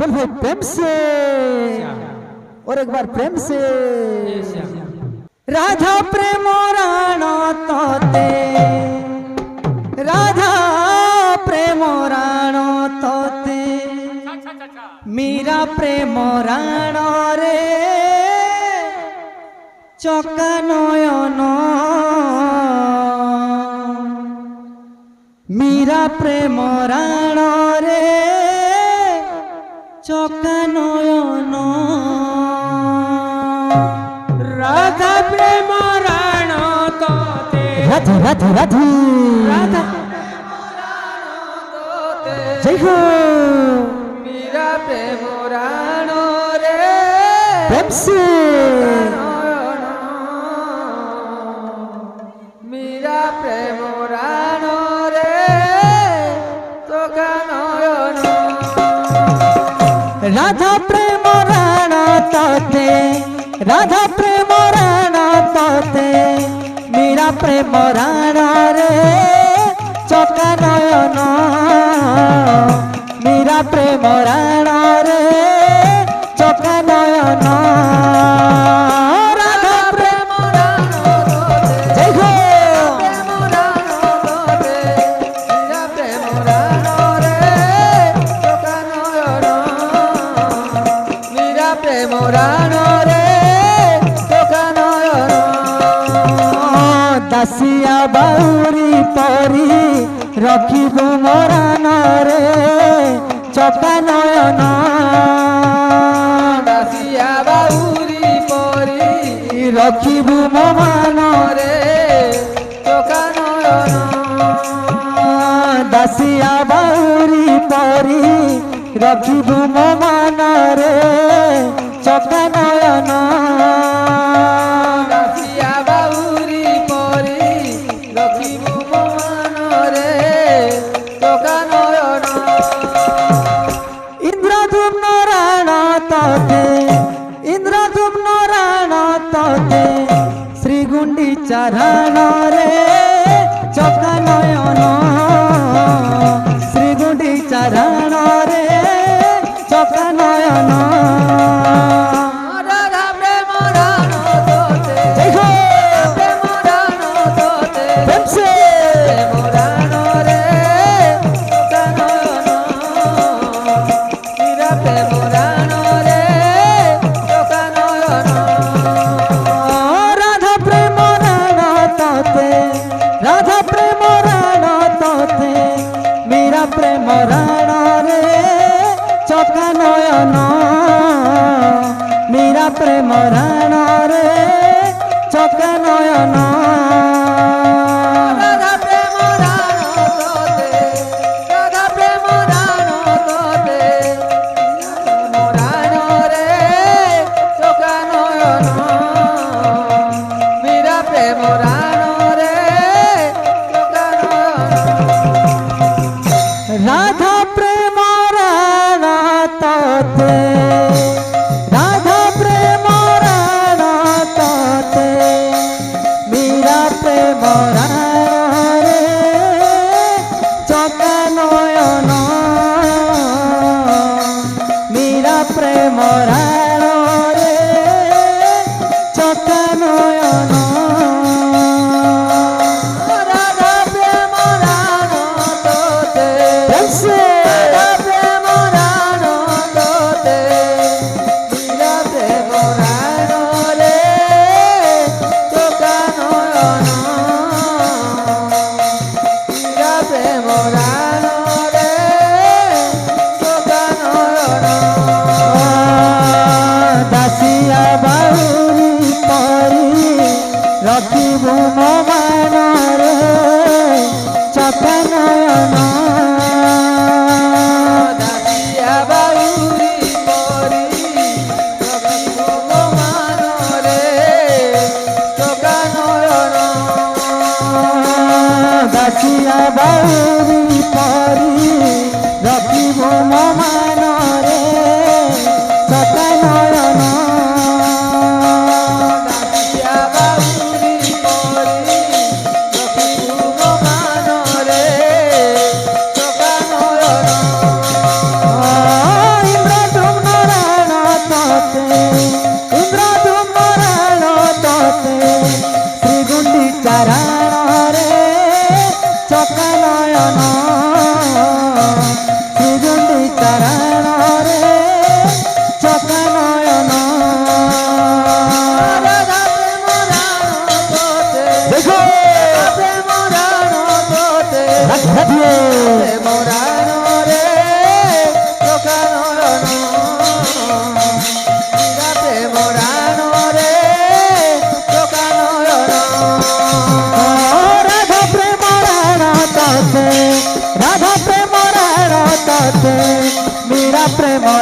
बोल भाई प्रेम से और एक बार प्रेम से राधा प्रेम राणा तोते राधा प्रेम राणा तोते मीरा प्रेम राणा रे चका नयन मीरा प्रेम राणा रे चका नयन राधा प्रेम राणा तोते राधा राधा राधा राधा जय हो मीरा प्रेम राणा रे प्रेम से मीरा प्रेम राणा रे चका नयन राधा प्रेम राणा तोते राधा प्रेम राणा तोते मीरा प्रेम राणा रे चका नयन मीरा प्रेम राणा रे चका नयन राधा प्रेम जय हो दासिया बाउरी परी रखिबु मरान रे चका नयन दासिया बाउरी परी रखिबु ममान रे चका नयन दासिया बाउरी परी रखिबु ममान रे चका नयन दासिया बाउरी परी रखिबु मन रे चका नयन इंद्रधुम्न राणा तोते इंद्रधुम्न राणा तोते श्री गुंडीचा राणा रे चका नयन श्री गुंडीचा राणा रे चका नयन राधा प्रेम राणा तोते जय हो प्रेम राणा तोते प्रेम से प्रेम राणा रे चका नयन मीरा प्रेम राणा रे चका नयन राधा प्रेम राणा तोते राधा प्रेम राणा तोते मीरा प्रेम राणा रे चका नयन मीरा प्रेम राणा रे चका नयन राधा प्रेम राणा तोते राधा प्रेम राणा तोते प्रेम राणा रे चका नयन मीरा प्रेम राणा रे चका नयन राधा प्रेम राणा तोते राधा प्रेम राणा तोते मीरा प्रेम राणा रे चका नयन मीरा प्रेम राणा रे चका नयन राधा प्रेम राणा तोते प्रेम से राधा प्रेम राणा तोते मीरा प्रेम राणा रे चका नयन मीरा प्रेम राणा रे चका नयन दासिया बाउरी परी रखिबु ममान रे चका नयन दासिया बाउरी परी रखिबु मान रे चका नयन दासिया बाउरी परी रखिबु ममान रे चका नयन दासिया बाउरी परी रखिबु मान रे चका नयन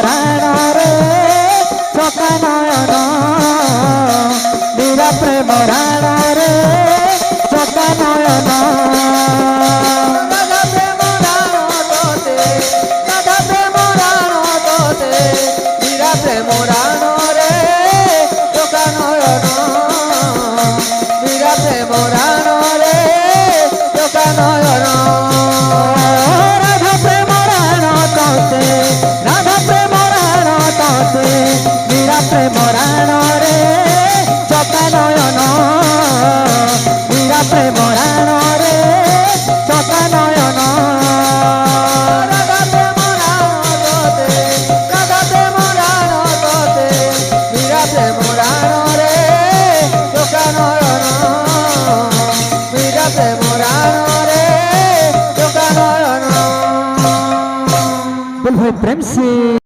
রাণ রে চোখা নয়ন মীরা প্রেম রাণ রে চোখা নয়ন রাধা প্রেম রাণ তোতে রাধা প্রেম রাণ তোতে মীরা প্রেম রাণ রে চোখা নয়ন মীরা প্রেম রাণ রে চোখা নয়ন রাধা প্রেম রাণ তোতে রাধা প্রেম রাণ তোতে মীরা প্রেম রাণ রে চোখা নয়ন মীরা প্রেম রাণ রে চোখা নয়ন রাধা প্রেম রাণ তোতে রাধা প্রেম রাণ তোতে মীরা প্রেম রাণ রে চোখা নয়ন মীরা প্রেম রাণ রে চোখা নয়ন बोल भाई प्रेम से